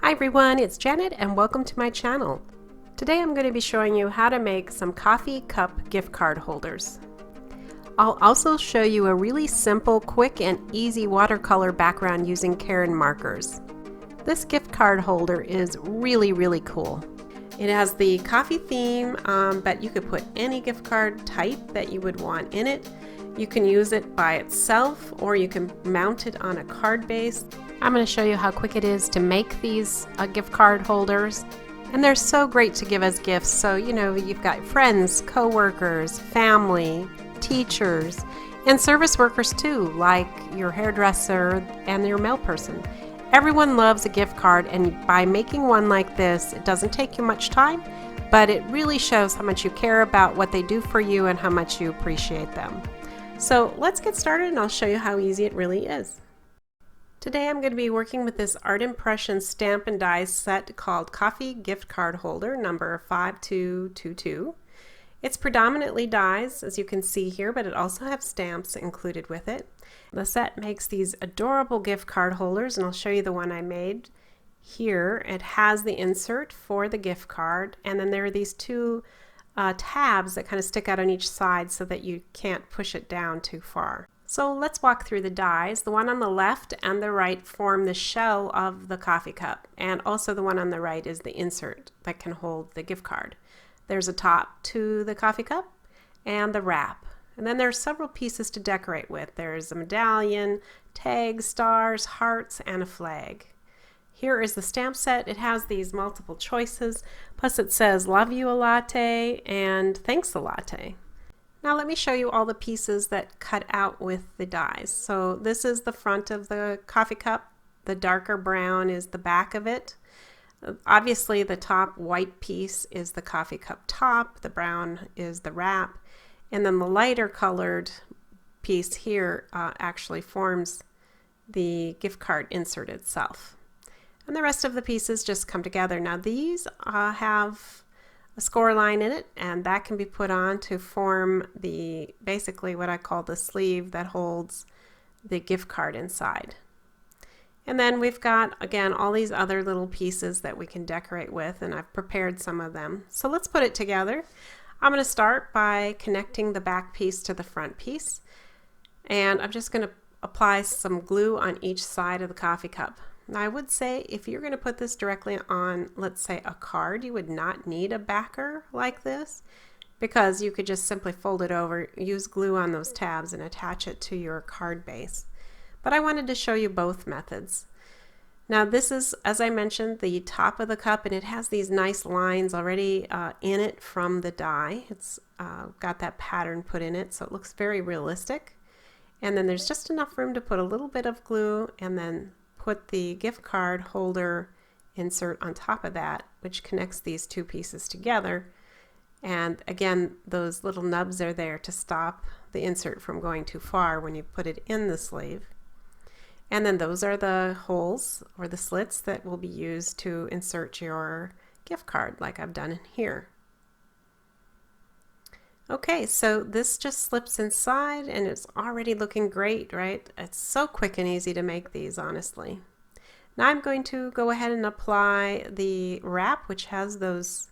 Hi everyone, it's Janet and welcome to my channel. Today I'm going to be showing you how to make some coffee cup gift card holders. I'll also show you a really simple, quick, and easy watercolor background using Karin markers. This gift card holder is really cool. It has the coffee theme, but you could put any gift card type that you would want in it. You can use it by itself or you can mount it on a card base. I'm going to show you how quick it is to make these gift card holders. And they're so great to give as gifts. So, you know, you've got friends, co-workers, family, teachers, and service workers too, like your hairdresser and your mail person. Everyone loves a gift card, and by making one like this, it doesn't take you much time, but it really shows how much you care about what they do for you and how much you appreciate them. So let's get started and I'll show you how easy it really is. Today I'm going to be working with this art impression stamp and die set called Coffee Gift Card Holder number 5222. It's predominantly dies, as you can see here, but it also has stamps included with it. The set makes these adorable gift card holders, and I'll show you the one I made here. It has the insert for the gift card, and then there are these two tabs that kind of stick out on each side so that you can't push it down too far. So let's walk through the dies. The one on the left and the right form the shell of the coffee cup, and also the one on the right is the insert that can hold the gift card. There's a top to the coffee cup and the wrap, and then there are several pieces to decorate with. There's a medallion, tags, stars, hearts, and a flag. Here is the stamp set. It has these multiple choices, plus it says love you a latte and thanks a latte. Now let me show you all the pieces that cut out with the dies. So this is the front of the coffee cup. The darker brown is the back of it. Obviously the top white piece is the coffee cup top, the brown is the wrap, and then the lighter colored piece here actually forms the gift card insert itself. And the rest of the pieces just come together. Now these have a score line in it, and that can be put on to form the basically what I call the sleeve that holds the gift card inside. And then we've got, again, all these other little pieces that we can decorate with, and I've prepared some of them. So let's put it together. I'm going to start by connecting the back piece to the front piece, and I'm just going to apply some glue on each side of the coffee cup. Now I would say if you're going to put this directly on, let's say, a card, you would not need a backer like this, because you could just simply fold it over, use glue on those tabs, and attach it to your card base. But I wanted to show you both methods. Now this is, as I mentioned, the top of the cup, and it has these nice lines already in it from the die. It's got that pattern put in it, so it looks very realistic. And then there's just enough room to put a little bit of glue and then put the gift card holder insert on top of that, which connects these two pieces together. And again, those little nubs are there to stop the insert from going too far when you put it in the sleeve. And then those are the holes or the slits that will be used to insert your gift card, like I've done in here. Okay, so this just slips inside and it's already looking great, right? It's so quick and easy to make these, honestly. Now I'm going to go ahead and apply the wrap, which has those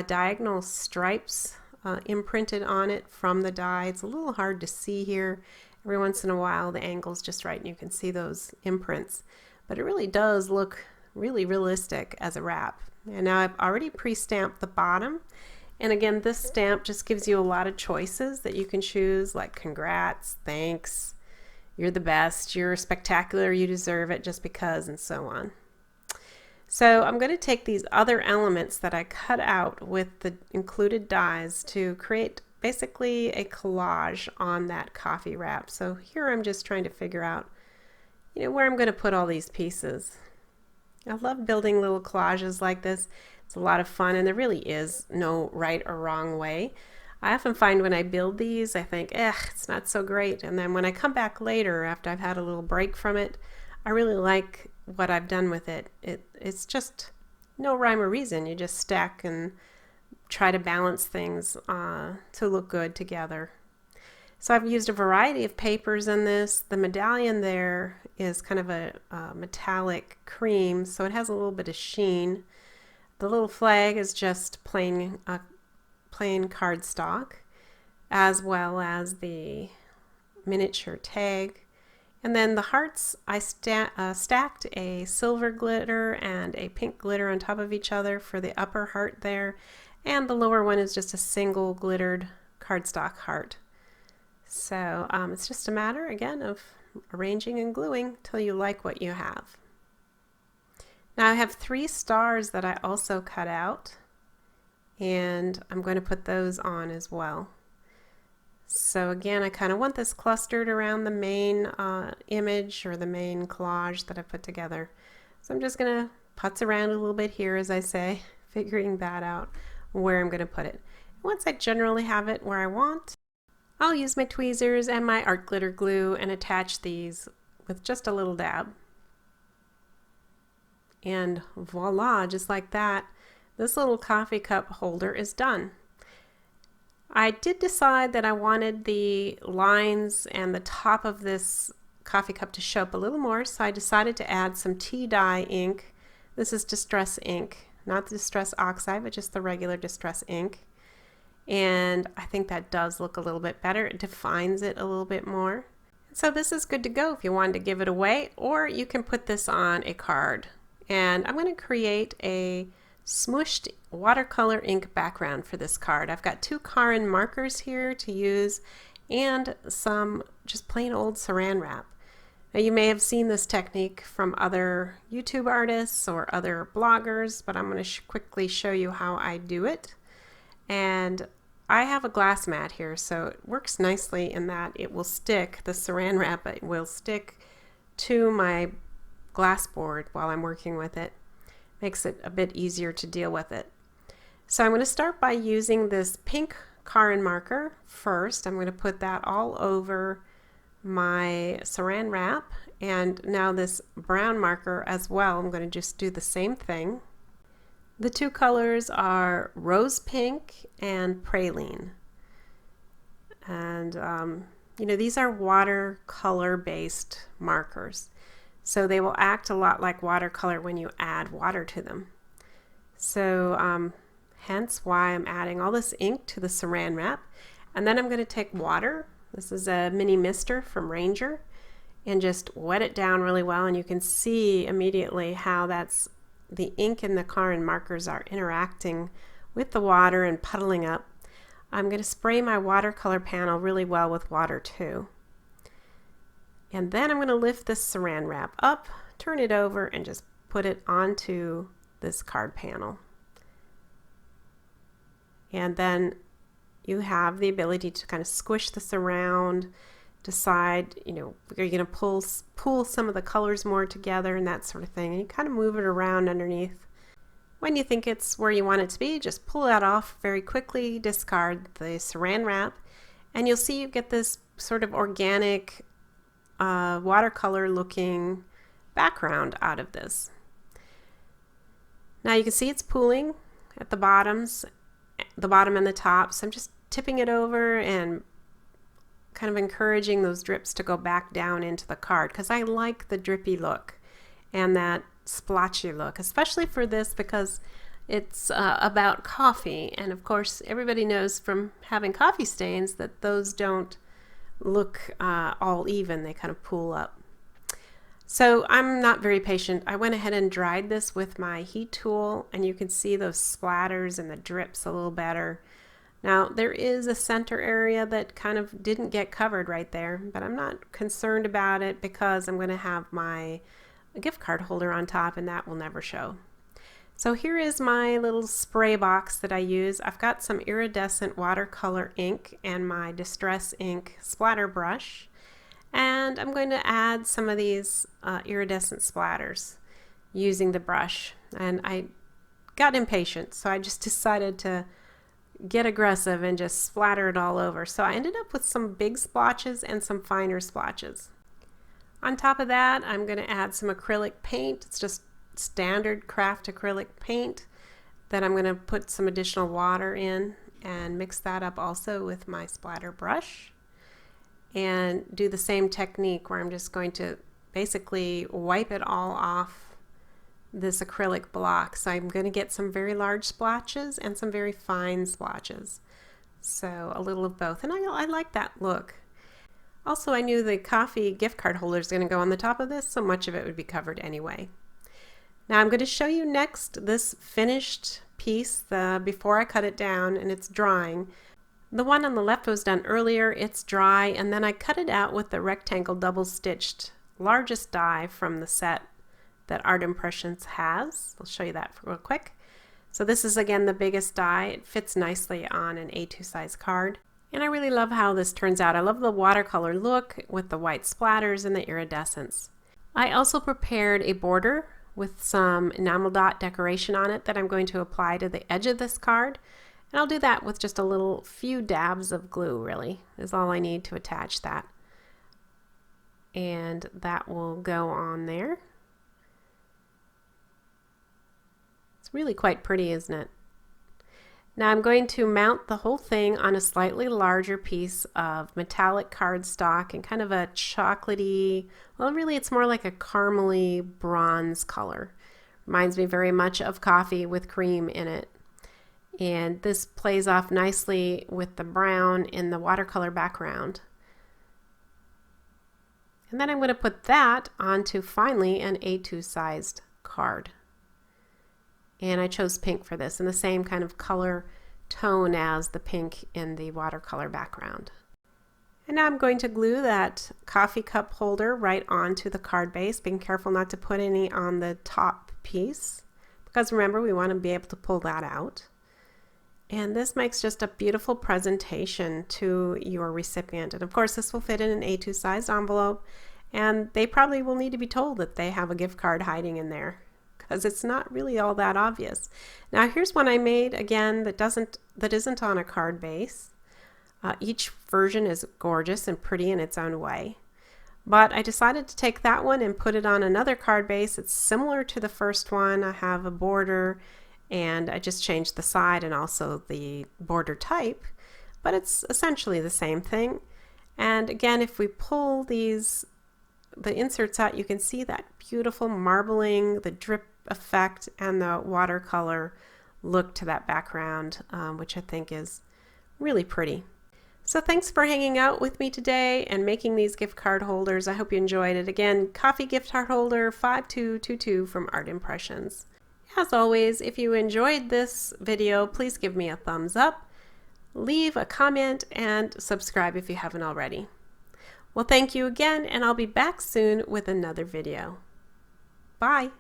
diagonal stripes imprinted on it from the die. It's a little hard to see here. Every once in a while the angle's just right and you can see those imprints, but it really does look really realistic as a wrap. And now I've already pre-stamped the bottom. And again, this stamp just gives you a lot of choices that you can choose, like congrats, thanks, you're the best, you're spectacular, you deserve it just because, and so on. So I'm going to take these other elements that I cut out with the included dies to create basically a collage on that coffee wrap. So here I'm just trying to figure out, you know, where I'm going to put all these pieces. I love building little collages like this. It's a lot of fun, and there really is no right or wrong way. I often find when I build these, I think, it's not so great. And then when I come back later, after I've had a little break from it, I really like what I've done with it. It's just no rhyme or reason. You just stack and try to balance things to look good together. So I've used a variety of papers in this. The medallion there is kind of a metallic cream, so it has a little bit of sheen. The little flag is just plain cardstock, as well as the miniature tag. And then the hearts, I stacked a silver glitter and a pink glitter on top of each other for the upper heart there, and the lower one is just a single glittered cardstock heart. So it's just a matter, again, of arranging and gluing till you like what you have. Now I have 3 stars that I also cut out, and I'm going to put those on as well. So again, I kind of want this clustered around the main image or the main collage that I put together. So I'm just going to putz around a little bit here, as I say, figuring that out where I'm going to put it. Once I generally have it where I want, I'll use my tweezers and my art glitter glue and attach these with just a little dab. And voila, just like that, this little coffee cup holder is done. I did decide that I wanted the lines and the top of this coffee cup to show up a little more, so I decided to add some tea dye ink. This is Distress ink, not the Distress Oxide, but just the regular Distress ink. And I think that does look a little bit better. It defines it a little bit more. So this is good to go if you wanted to give it away, or you can put this on a card. And I'm going to create a smooshed watercolor ink background for this card. I've got 2 Karin markers here to use and some just plain old Saran wrap. Now you may have seen this technique from other YouTube artists or other bloggers, but I'm going to quickly show you how I do it. And I have a glass mat here, so it works nicely in that it will stick, the Saran wrap will stick to my glass board while I'm working with it. Makes it a bit easier to deal with it. So I'm going to start by using this pink Karin marker first. I'm going to put that all over my Saran wrap, and now this brown marker as well. I'm going to just do the same thing. The 2 colors are rose pink and praline. And you know, these are watercolor based markers. So they will act a lot like watercolor when you add water to them. So hence why I'm adding all this ink to the Saran wrap. And then I'm going to take water. This is a mini mister from Ranger, and just wet it down really well. And you can see immediately how that's the ink and the Karin markers are interacting with the water and puddling up. I'm going to spray my watercolor panel really well with water too. And then I'm going to lift this Saran wrap up, turn it over, and just put it onto this card panel. And then you have the ability to kind of squish this around, decide, you know, are you going to pull some of the colors more together and that sort of thing. And you kind of move it around underneath. When you think it's where you want it to be, just pull that off very quickly, discard the Saran wrap, and you'll see you get this sort of organic watercolor looking background out of this. Now you can see it's pooling at the bottom and the top, so I'm just tipping it over and kind of encouraging those drips to go back down into the card, because I like the drippy look and that splotchy look, especially for this because it's about coffee, and of course everybody knows from having coffee stains that those don't look all even, they kind of pool up. So I'm not very patient. I went ahead and dried this with my heat tool, and you can see those splatters and the drips a little better. Now there is a center area that kind of didn't get covered right there, but I'm not concerned about it because I'm going to have my gift card holder on top and that will never show. So here is my little spray box that I use. I've got some iridescent watercolor ink and my Distress ink splatter brush, and I'm going to add some of these iridescent splatters using the brush. And I got impatient, so I just decided to get aggressive and just splatter it all over. So I ended up with some big splotches and some finer splotches. On top of that, I'm going to add some acrylic paint. It's just standard craft acrylic paint that I'm going to put some additional water in and mix that up also with my splatter brush. and do the same technique where I'm just going to basically wipe it all off this acrylic block. So I'm going to get some very large splotches and some very fine splotches. So a little of both, and I like that look. Also, I knew the coffee gift card holder is going to go on the top of this, so much of it would be covered anyway. Now I'm going to show you next this finished piece before I cut it down, and it's drying. The one on the left was done earlier, it's dry, and then I cut it out with the rectangle double stitched largest die from the set that Art Impressions has. I'll show you that real quick. So this is again the biggest die. It fits nicely on an A2 size card. And I really love how this turns out. I love the watercolor look with the white splatters and the iridescence. I also prepared a border with some enamel dot decoration on it that I'm going to apply to the edge of this card. And I'll do that with just a few dabs of glue, really, is all I need to attach that. And that will go on there. It's really quite pretty, isn't it? Now I'm going to mount the whole thing on a slightly larger piece of metallic cardstock and kind of a chocolatey, well really it's more like a caramely bronze color. Reminds me very much of coffee with cream in it. And this plays off nicely with the brown in the watercolor background. And then I'm going to put that onto finally an A2 sized card. And I chose pink for this, in the same kind of color tone as the pink in the watercolor background. And now I'm going to glue that coffee cup holder right onto the card base, being careful not to put any on the top piece, because remember we want to be able to pull that out. And this makes just a beautiful presentation to your recipient. And of course this will fit in an A2 sized envelope, and they probably will need to be told that they have a gift card hiding in there, because it's not really all that obvious. Now here's one I made again that isn't on a card base. Each version is gorgeous and pretty in its own way. But I decided to take that one and put it on another card base. It's similar to the first one. I have a border and I just changed the side and also the border type, but it's essentially the same thing. And again, if we pull the inserts out, you can see that beautiful marbling, the drip effect, and the watercolor look to that background, which I think is really pretty. So thanks for hanging out with me today and making these gift card holders. I hope you enjoyed it. Again, coffee gift card holder 5222 from Art Impressions. As always, if you enjoyed this video, please give me a thumbs up, leave a comment, and subscribe if you haven't already. Well, thank you again, and I'll be back soon with another video. Bye!